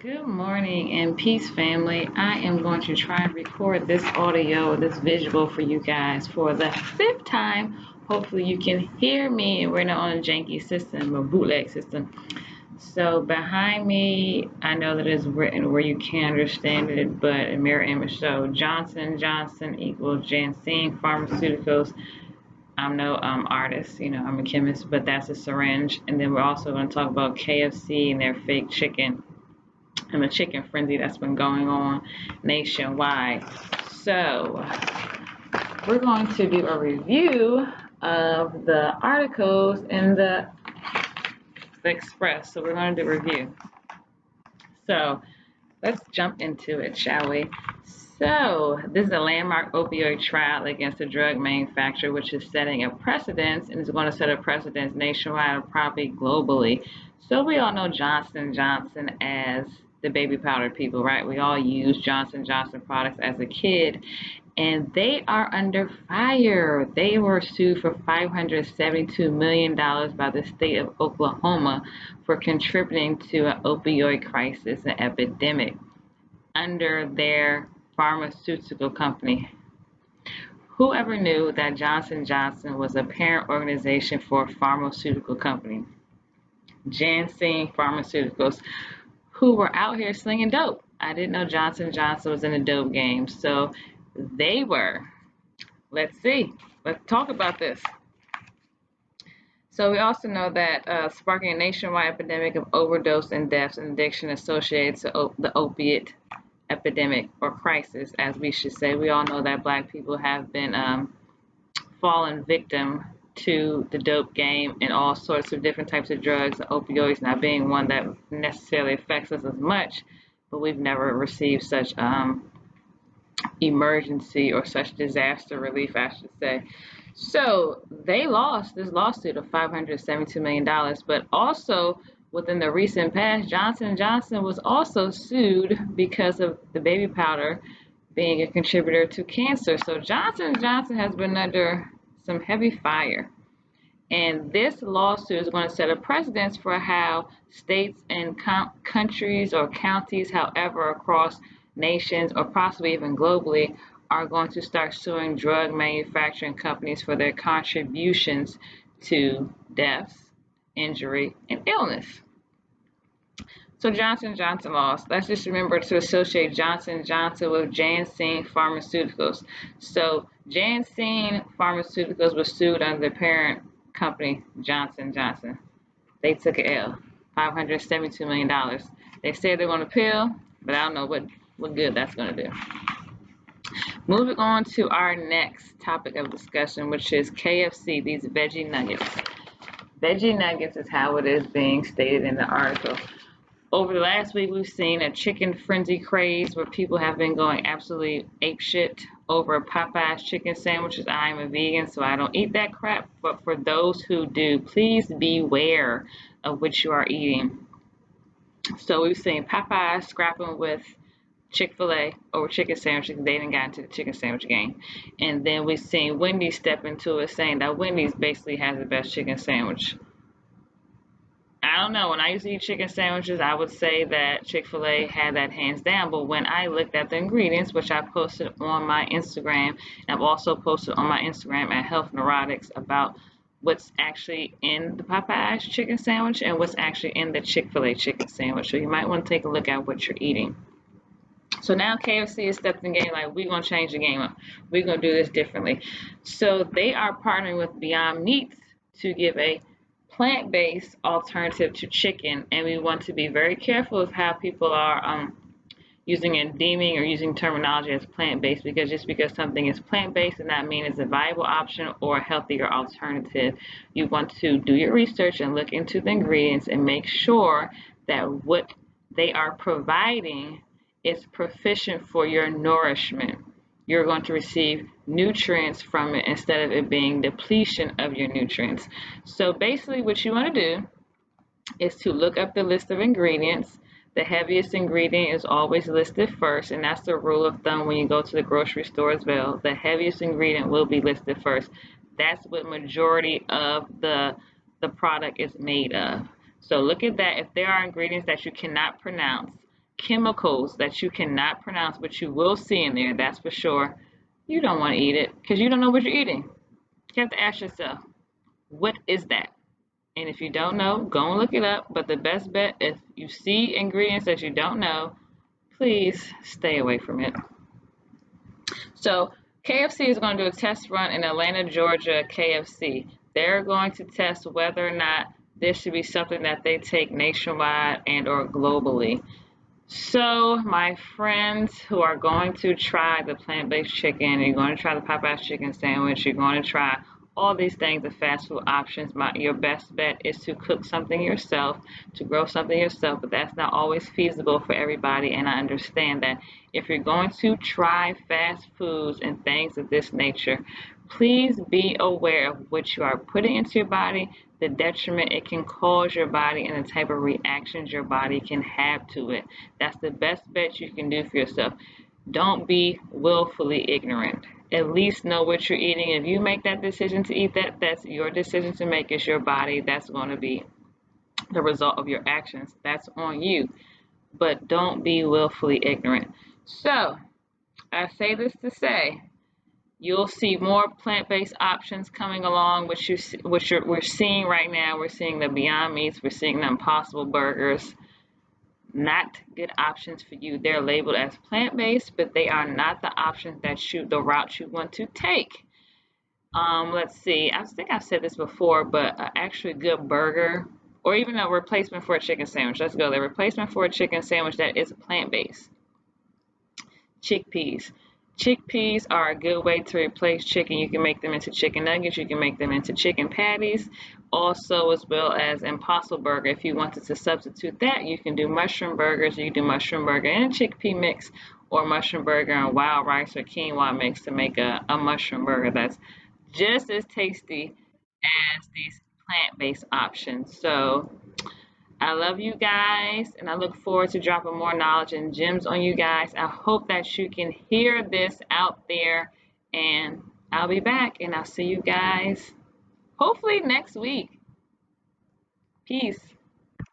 Good morning and peace, family. I am going to try and record this audio, this visual for you guys for the fifth time. Hopefully, you can hear me, and we're not on a janky system or bootleg system. So, behind me, I know that it's written where you can understand it, but a mirror image. So, Johnson Johnson equals Janssen Pharmaceuticals. I'm no artist, I'm a chemist, but that's a syringe. And then we're also going to talk about KFC and their fake chicken and the chicken frenzy that's been going on nationwide. So, we're going to do a review of the articles in the Express. So, we're going to do a review. So, let's jump into it, shall we? So, this is a landmark opioid trial against a drug manufacturer, which is setting a precedence and is going to set a precedence nationwide and probably globally. So, we all know Johnson & Johnson as the baby powder people, right? We all use Johnson & Johnson products as a kid, and they are under fire. They were sued for $572 million by the state of Oklahoma for contributing to an opioid crisis, an epidemic, under their pharmaceutical company. Whoever knew that Johnson & Johnson was a parent organization for a pharmaceutical company, Janssen Pharmaceuticals, who were out here slinging dope. I didn't know Johnson & Johnson was in the dope game, so they were. Let's see. Let's talk about this. So we also know that sparking a nationwide epidemic of overdose and deaths and addiction associated to the opiate epidemic or crisis, as we should say. We all know that Black people have been fallen victim to the dope game and all sorts of different types of drugs, opioids not being one that necessarily affects us as much, but we've never received such emergency or such disaster relief, I should say. So they lost this lawsuit of $572 million, but also within the recent past, Johnson & Johnson was also sued because of the baby powder being a contributor to cancer. So Johnson & Johnson has been under some heavy fire. And this lawsuit is going to set a precedence for how states and countries or counties, however, across nations or possibly even globally, are going to start suing drug manufacturing companies for their contributions to deaths, injury, and illness. So Johnson & Johnson lost. Let's just remember to associate Johnson & Johnson with Janssen Pharmaceuticals. So Janssen Pharmaceuticals was sued under the parent company Johnson & Johnson. They took an L, $572 million. They said they're going to appeal, but I don't know what good that's going to do. Moving on to our next topic of discussion, which is KFC, these veggie nuggets. Veggie nuggets is how it is being stated in the article. Over the last week, we've seen a chicken frenzy craze where people have been going absolutely apeshit over Popeye's chicken sandwiches. I am a vegan, so I don't eat that crap. But for those who do, please beware of what you are eating. So we've seen Popeyes scrapping with Chick-fil-A over chicken sandwiches. They didn't get into the chicken sandwich game. And then we've seen Wendy's step into it, saying that Wendy's basically has the best chicken sandwich. I don't know. When I used to eat chicken sandwiches, I would say that Chick-fil-A had that hands down. But when I looked at the ingredients, which I posted on my Instagram, and I've also posted on my Instagram at Health Neurotics about what's actually in the Popeyes chicken sandwich and what's actually in the Chick-fil-A chicken sandwich. So you might want to take a look at what you're eating. So now KFC is stepped in the game like, we're going to change the game up. We're going to do this differently. So they are partnering with Beyond Meat to give a plant-based alternative to chicken, and we want to be very careful of how people are using and deeming or using terminology as plant-based, because just because something is plant-based does not mean it's a viable option or a healthier alternative. You want to do your research and look into the ingredients and make sure that what they are providing is proficient for your nourishment. You're going to receive nutrients from it instead of it being depletion of your nutrients. So basically what you want to do is to look up the list of ingredients. The heaviest ingredient is always listed first, and that's the rule of thumb when you go to the grocery store as well. The heaviest ingredient will be listed first. That's what majority of the product is made of. So look at that. If there are ingredients that you cannot pronounce, chemicals that you cannot pronounce, but you will see in there, that's for sure, you don't want to eat it because you don't know what you're eating. You have to ask yourself, what is that? And if you don't know, go and look it up. But the best bet, if you see ingredients that you don't know, please stay away from it. So KFC is going to do a test run in Atlanta, Georgia, KFC. They're going to test whether or not this should be something that they take nationwide and or globally. So my friends who are going to try the plant-based chicken, you're going to try the Popeyes chicken sandwich, you're going to try all these things, the fast food options, your best bet is to cook something yourself, to grow something yourself, but that's not always feasible for everybody, and I understand that. If you're going to try fast foods and things of this nature, please be aware of what you are putting into your body, the detriment it can cause your body, and the type of reactions your body can have to it. That's the best bet you can do for yourself. Don't be willfully ignorant. At least know what you're eating. If you make that decision to eat that, that's your decision to make. It's your body. That's going to be the result of your actions. That's on you. But don't be willfully ignorant. So, I say this to say, you'll see more plant-based options coming along, we're seeing right now. We're seeing the Beyond Meats, we're seeing the Impossible Burgers. Not good options for you. They're labeled as plant-based, but they are not the options the route you want to take. Let's see. I think I've said this before, but actually good burger, or even a replacement for a chicken sandwich. Let's go. The replacement for a chicken sandwich that is plant-based. Chickpeas. Chickpeas are a good way to replace chicken. You can make them into chicken nuggets. You can make them into chicken patties. Also, as well as Impossible Burger. If you wanted to substitute that, you can do mushroom burgers. You can do mushroom burger and a chickpea mix, or mushroom burger and wild rice or quinoa mix to make a mushroom burger that's just as tasty as these plant-based options. So I love you guys, and I look forward to dropping more knowledge and gems on you guys. I hope that you can hear this out there, and I'll be back, and I'll see you guys hopefully next week. Peace.